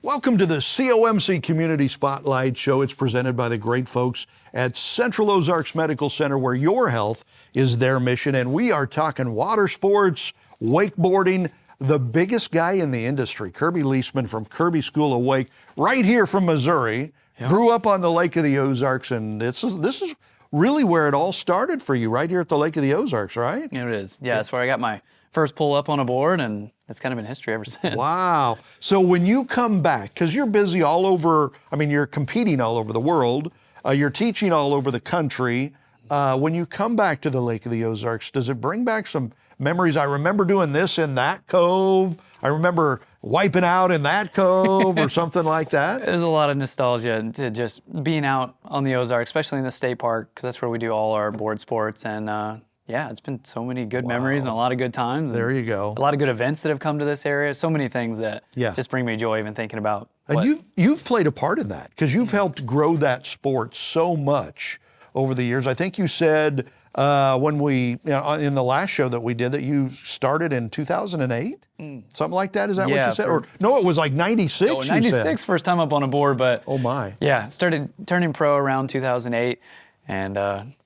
Welcome to the COMC Community Spotlight Show. It's presented by the great folks at Central Ozarks Medical Center, where your health is their mission. And we are talking water sports, wakeboarding. The biggest guy in the industry, Kirby Liesmann from Kirby School of Wake, right here from Missouri, grew up on the Lake of the Ozarks, and this is really where it all started for you, right here at the Lake of the Ozarks, right? It is. Yeah, that's where I got my first pull up on a board, and it's kind of been history ever since. Wow. So when you come back, because you're busy all over, I mean, you're competing all over the world, you're teaching all over the country. When you come back to the Lake of the Ozarks, does it bring back some memories? I remember doing this in that cove. I remember wiping out in that cove or something like that. There's a lot of nostalgia to just being out on the Ozarks, especially in the state park, because that's where we do all our board sports. And yeah, it's been so many good memories and a lot of good times. There you go. A lot of good events that have come to this area. So many things that Yeah. just bring me joy even thinking about. And you've played a part in that, because you've helped grow that sport so much over the years. I think you said when we, in the last show that we did, that you started in 2008, something like that. Is that what you said? Or no, it was like 96. Oh, 96, first time up on a board, but oh my. Yeah, started turning pro around 2008. And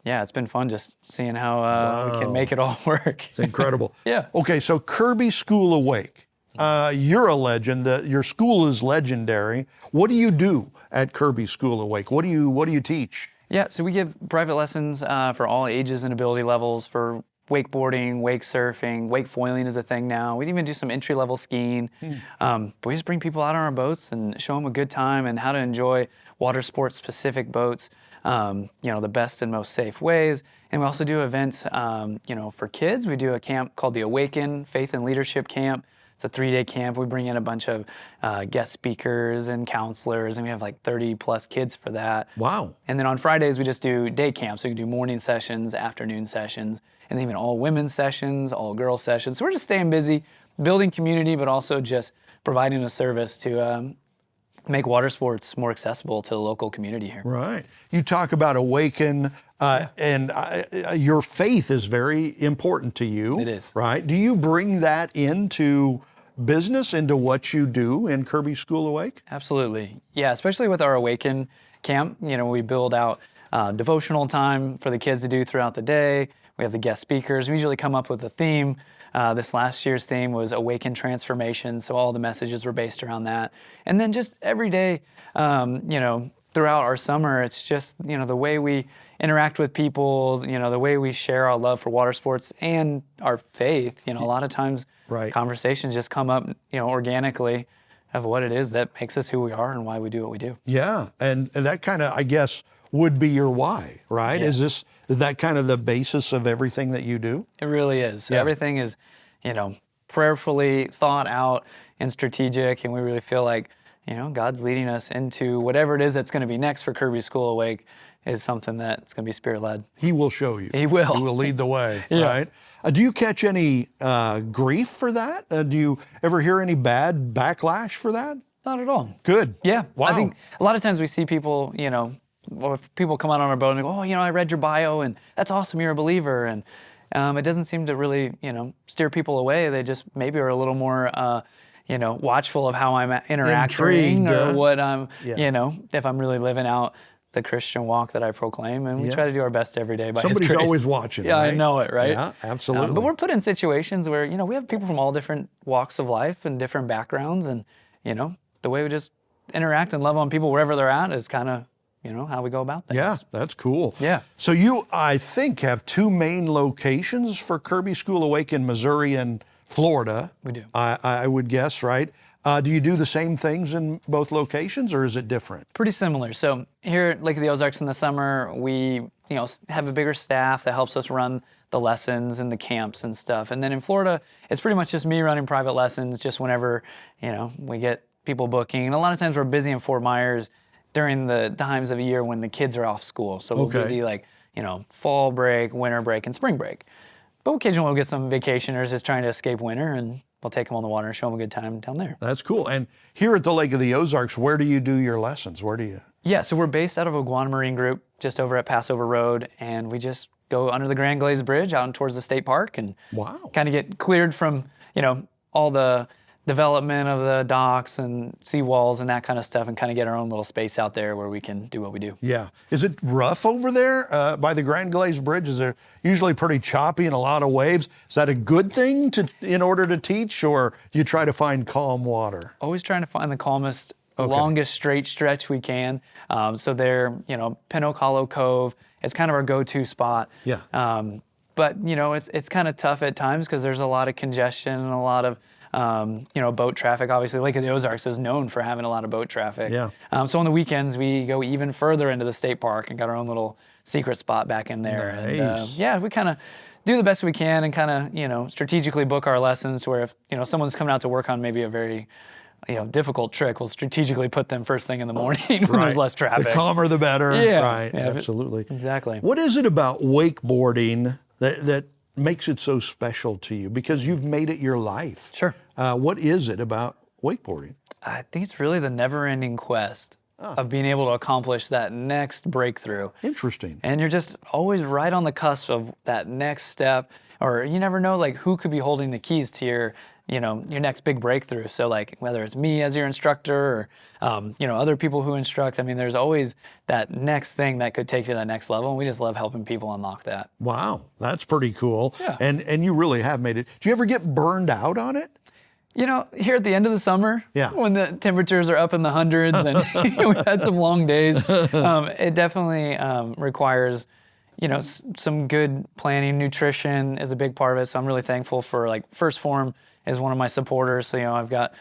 yeah, it's been fun just seeing how we can make it all work. It's incredible. Yeah. Okay, so Kirby School of Wake. You're a legend. Your school is legendary. What do you do at Kirby School of Wake? What do you teach? Yeah, so we give private lessons for all ages and ability levels for wakeboarding, wake surfing, wake foiling is a thing now. We even do some entry-level skiing. But we just bring people out on our boats and show them a good time and how to enjoy water sports-specific boats, the best and most safe ways. And we also do events, for kids. We do a camp called the Awaken Faith Leadership Camp. It's a 3-day camp. We bring in a bunch of guest speakers and counselors, and we have like 30 plus kids for that. Wow. And then on Fridays, we just do day camps. So we can do morning sessions, afternoon sessions, and even all women's sessions, all girls sessions. So we're just staying busy, building community, but also just providing a service to make water sports more accessible to the local community here. Right. You talk about Awaken, and your faith is very important to you. It is. Right. Do you bring that into business, into what you do in Kirby School of Wake? Absolutely. Yeah, especially with our Awaken camp. We build out devotional time for the kids to do throughout the day. We have the guest speakers. We usually come up with a theme. This last year's theme was Awaken Transformation, so all the messages were based around that. And then just every day, throughout our summer, it's just, the way we interact with people, the way we share our love for water sports and our faith. A lot of times conversations just come up, organically of what it is that makes us who we are and why we do what we do. Yeah, and that kind of, I guess, would be your why, right? Yes. Is that kind of the basis of everything that you do? It really is. So Yeah. everything is, prayerfully thought out and strategic, and we really feel like, God's leading us into whatever it is that's going to be next for Kirby School of Wake is something that's going to be Spirit-led. He will show you. He will. He will lead the way, Yeah. right? Do you catch any grief for that? Do you ever hear any bad backlash for that? Not at all. Good. Yeah. Wow. I think a lot of times we see people, or if people come out on our boat and go, I read your bio and that's awesome, you're a believer. And it doesn't seem to really, steer people away. They just maybe are a little more, watchful of how I'm interacting. Intrigued, Or what I'm, if I'm really living out the Christian walk that I proclaim. And we try to do our best every day by His Somebody's grace. always watching, Yeah, right? I know it, right? Yeah, absolutely. But we're put in situations where, we have people from all different walks of life and different backgrounds. And, the way we just interact and love on people wherever they're at is kind of, how we go about things. Yeah, that's cool. Yeah. So you, I think, have two main locations for Kirby School of Wake in Missouri and Florida. We do. I would guess, right? Do you do the same things in both locations, or is it different? Pretty similar. So here at Lake of the Ozarks in the summer, we have a bigger staff that helps us run the lessons and the camps and stuff. And then in Florida, it's pretty much just me running private lessons just whenever, we get people booking. And a lot of times we're busy in Fort Myers during the times of the year when the kids are off school. So we're busy like, fall break, winter break, and spring break. But occasionally we'll get some vacationers just trying to escape winter, and we'll take them on the water and show them a good time down there. That's cool. And here at the Lake of the Ozarks, where do you do your lessons? Where do you? Yeah, so we're based out of Iguana Marine Group, just over at Passover Road, and we just go under the Grand Glazed Bridge out towards the state park and Wow. kind of get cleared from, all the development of the docks and seawalls and that kind of stuff, and kind of get our own little space out there where we can do what we do. Yeah. Is it rough over there by the Grand Glazed Bridge? Is it usually pretty choppy and a lot of waves? Is that a good thing in order to teach, or you try to find calm water? Always trying to find the calmest, longest straight stretch we can. So there, Pinnock Hollow Cove, it's kind of our go-to spot. Yeah. But it's kind of tough at times because there's a lot of congestion and a lot of boat traffic. Obviously, Lake of the Ozarks is known for having a lot of boat traffic. Yeah. So on the weekends, we go even further into the state park and got our own little secret spot back in there. Nice. And we kind of do the best we can and kind of, strategically book our lessons to where if, someone's coming out to work on maybe a very, difficult trick, we'll strategically put them first thing in the morning when there's less traffic. The calmer, the better. Yeah. Right. Yeah, Absolutely. Exactly. What is it about wakeboarding that makes it so special to you? Because you've made it your life. Sure. What is it about wakeboarding? I think it's really the never-ending quest of being able to accomplish that next breakthrough. Interesting. And you're just always right on the cusp of that next step, or you never know who could be holding the keys to your next big breakthrough. So whether it's me as your instructor or other people who instruct, there's always that next thing that could take you to that next level. And we just love helping people unlock that. Wow, that's pretty cool. Yeah. And you really have made it. Do you ever get burned out on it? Here at the end of the summer, Yeah. when the temperatures are up in the hundreds and we've had some long days, it definitely requires, some good planning. Nutrition is a big part of it. So I'm really thankful for First Form is one of my supporters. So, I've got,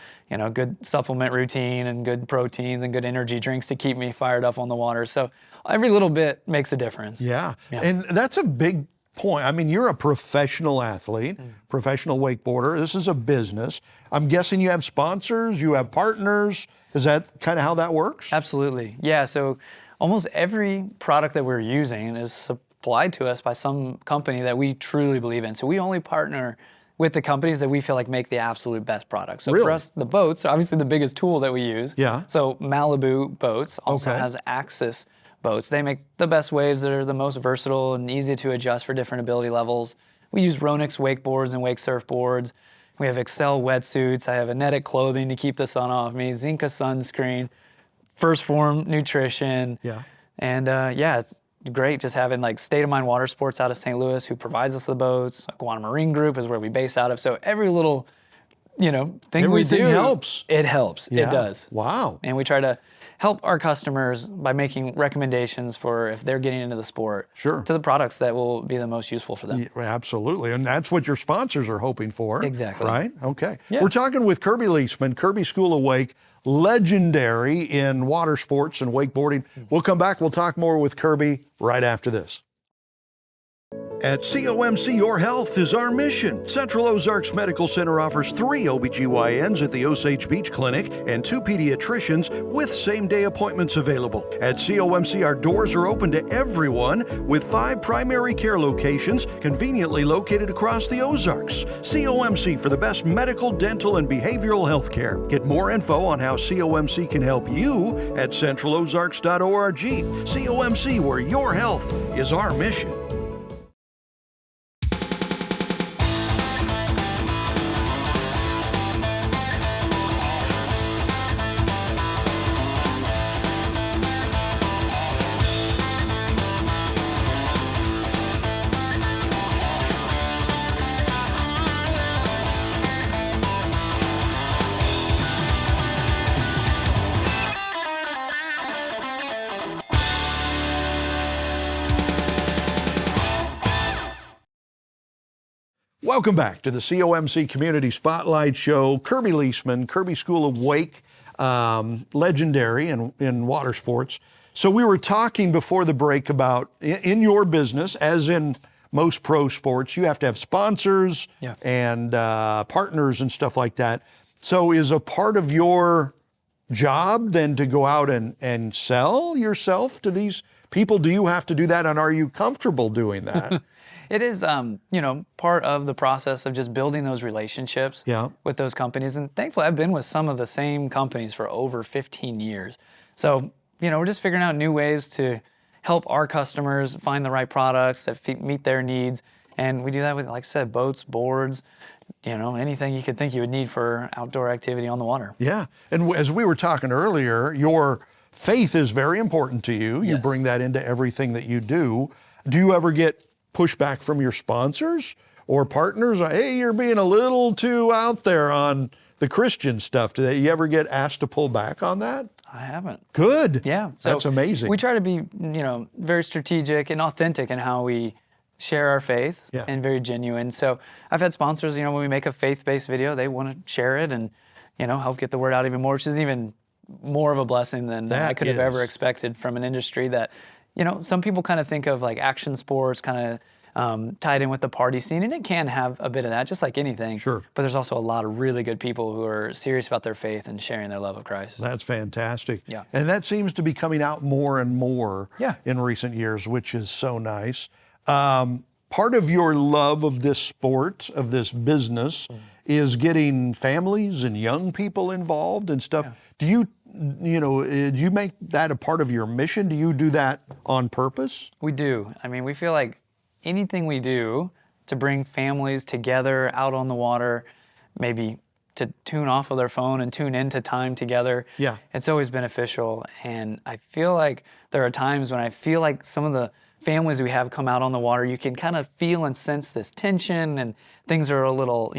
good supplement routine and good proteins and good energy drinks to keep me fired up on the water. So every little bit makes a difference. Yeah. And that's a big point. You're a professional athlete, professional wakeboarder. This is a business. I'm guessing you have sponsors, you have partners. Is that kind of how that works? Absolutely. Yeah. So almost every product that we're using is supplied to us by some company that we truly believe in. So we only partner with the companies that we feel make the absolute best products. So Really? for us, the boats are obviously the biggest tool that we use. Yeah. So Malibu boats also has Axis boats. They make the best waves that are the most versatile and easy to adjust for different ability levels. We use Ronix wakeboards and wake surfboards. We have Excel wetsuits. I have Anetic clothing to keep the sun off me, Zinca sunscreen, First Form nutrition. Yeah. And it's great just having State of Mind Water Sports out of St. Louis who provides us the boats. Guana Marine Group is where we base out of. So every little, thing Everything we do, helps. It helps. Yeah. It does. Wow. And we try to help our customers by making recommendations for if they're getting into the sport Sure. to the products that will be the most useful for them. Yeah, absolutely. And that's what your sponsors are hoping for. Exactly. Right? Okay. Yeah. We're talking with Kirby Liesmann, Kirby School of Wake, legendary in water sports and wakeboarding. We'll come back. We'll talk more with Kirby right after this. At COMC, your health is our mission. Central Ozarks Medical Center offers 3 OBGYNs at the Osage Beach Clinic and 2 pediatricians with same-day appointments available. At COMC, our doors are open to everyone with 5 primary care locations conveniently located across the Ozarks. COMC for the best medical, dental, and behavioral health care. Get more info on how COMC can help you at centralozarks.org. COMC, where your health is our mission. Welcome back to the COMC Community Spotlight Show. Kirby Liesmann, Kirby School of Wake, legendary in water sports. So we were talking before the break about in your business, as in most pro sports, you have to have sponsors and partners and stuff like that. So is a part of your job then to go out and sell yourself to these people? Do you have to do that, and are you comfortable doing that? It is, part of the process of just building those relationships with those companies. And thankfully, I've been with some of the same companies for over 15 years. So, we're just figuring out new ways to help our customers find the right products that meet their needs. And we do that with, like I said, boats, boards, anything you could think you would need for outdoor activity on the water. Yeah. And as we were talking earlier, your faith is very important to you. You Yes. bring that into everything that you do. Do you ever get pushback from your sponsors or partners? Hey, you're being a little too out there on the Christian stuff. Do you ever get asked to pull back on that? I haven't. Good. Yeah. That's amazing. We try to be, very strategic and authentic in how we share our faith Yeah. and very genuine. So I've had sponsors, when we make a faith-based video, they want to share it and, help get the word out even more, which is even more of a blessing than I could have ever expected from an industry that, some people kind of think of like action sports kind of tied in with the party scene, and it can have a bit of that, just like anything. Sure. But there's also a lot of really good people who are serious about their faith and sharing their love of Christ. That's fantastic. Yeah. And that seems to be coming out more and more Yeah. in recent years, which is so nice. Part of your love of this sport, of this business, is getting families and young people involved and stuff. Yeah. Do you make that a part of your mission? Do you do that on purpose? We do. We feel like anything we do to bring families together out on the water, maybe to tune off of their phone and tune into time together, Yeah. it's always beneficial. And I feel like there are times when I feel like some of the families we have come out on the water, you can kind of feel and sense this tension and things are a little,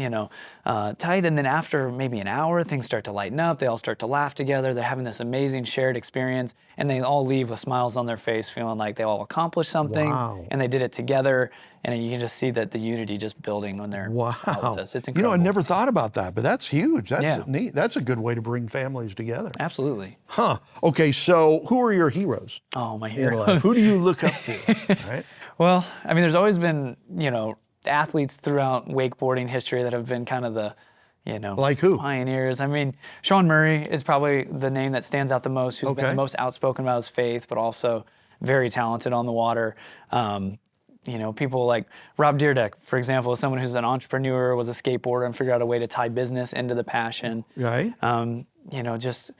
tight. And then after maybe an hour, things start to lighten up. They all start to laugh together. They're having this amazing shared experience and they all leave with smiles on their face, feeling like they all accomplished something. Wow. And they did it together. And you can just see that the unity just building when they're out with us. It's incredible. I never thought about that, but that's huge. That's Yeah. neat. That's a good way to bring families together. Absolutely. Huh. Okay, so who are your heroes? Oh, my in life? heroes. Who do you look up to? Right? Well, there's always been, athletes throughout wakeboarding history that have been kind of the, Like who? pioneers. Sean Murray is probably the name that stands out the most, who's been Okay. the most outspoken about his faith, but also very talented on the water. People like Rob Deerdeck, for example, is someone who's an entrepreneur, was a skateboarder, and figured out a way to tie business into the passion. Right. Just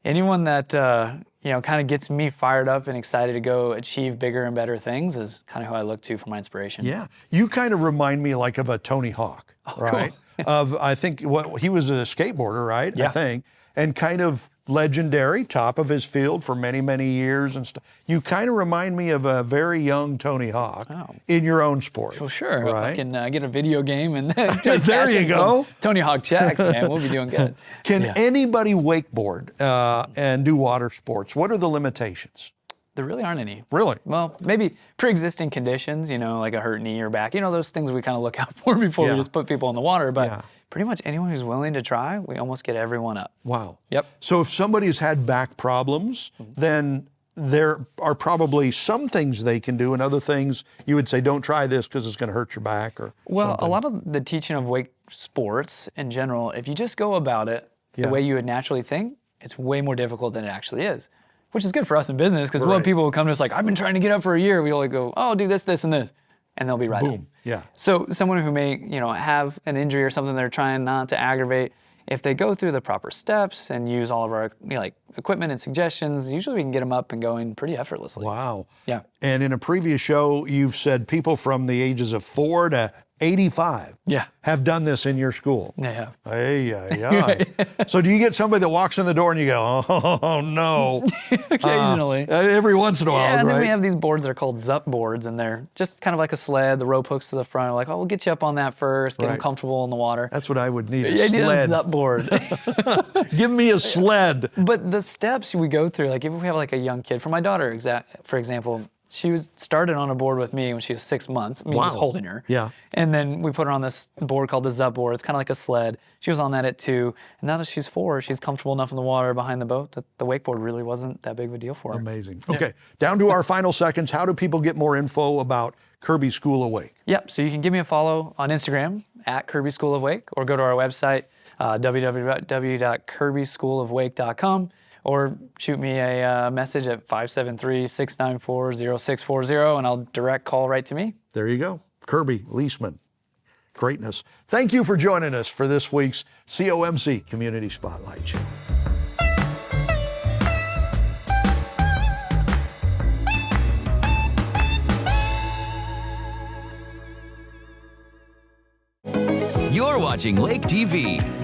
anyone that, kind of gets me fired up and excited to go achieve bigger and better things is kind of who I look to for my inspiration. Yeah. You kind of remind me like of a Tony Hawk, right? I think he was a skateboarder, right? Yeah. I think. And kind of legendary, top of his field for many, many years and stuff. You kind of remind me of a very young Tony Hawk in your own sport. Well, sure. Right? If I can get a video game and There you go. Tony Hawk checks, man, we'll be doing good. Can Yeah. anybody wakeboard and do water sports? What are the limitations? There really aren't any. Really? Well, maybe pre-existing conditions, like a hurt knee or back, those things we kind of look out for before we just put people in the water. But pretty much anyone who's willing to try, we almost get everyone up. Wow. Yep. So if somebody's had back problems, then there are probably some things they can do and other things you would say, don't try this because it's going to hurt your back or Well, something. a lot of the teaching of wake sports in general, if you just go about it the way you would naturally think, it's way more difficult than it actually is, which is good for us in business because we'll have people who come to us like, I've been trying to get up for a year. We only go, oh, do this, this, and this. And they'll be right. Boom. Yeah. So someone who may, have an injury or something they're trying not to aggravate, if they go through the proper steps and use all of our equipment and suggestions, usually we can get them up and going pretty effortlessly. Wow. Yeah. And in a previous show, you've said people from the ages of 4 to 85 have done this in your school. They have. So do you get somebody that walks in the door and you go, oh no? Occasionally. Every once in a while, Yeah, and then right? we have these boards that are called ZUP boards, and they're just kind of like a sled. The rope hooks to the front. Like, oh, we'll get you up on that first, get them comfortable in the water. That's what I would need, a Yeah, I need a sled. ZUP board. Give me a sled. But the steps we go through, like if we have like a young kid, for my daughter, for example, she was started on a board with me when she was 6 months, me just holding her. Yeah. And then we put her on this board called the ZUP board. It's kind of like a sled. She was on that at 2. And now that she's 4, she's comfortable enough in the water behind the boat that the wakeboard really wasn't that big of a deal for her. Amazing. Okay, down to our final seconds. How do people get more info about Kirby School of Wake? Yep, so you can give me a follow on Instagram at Kirby School of Wake, or go to our website, www.kirbyschoolofwake.com, or shoot me a message at 573-694-0640, and I'll direct call right to me. There you go. Kirby Liesmann. Greatness. Thank you for joining us for this week's COMC Community Spotlight Show. You're watching Lake TV.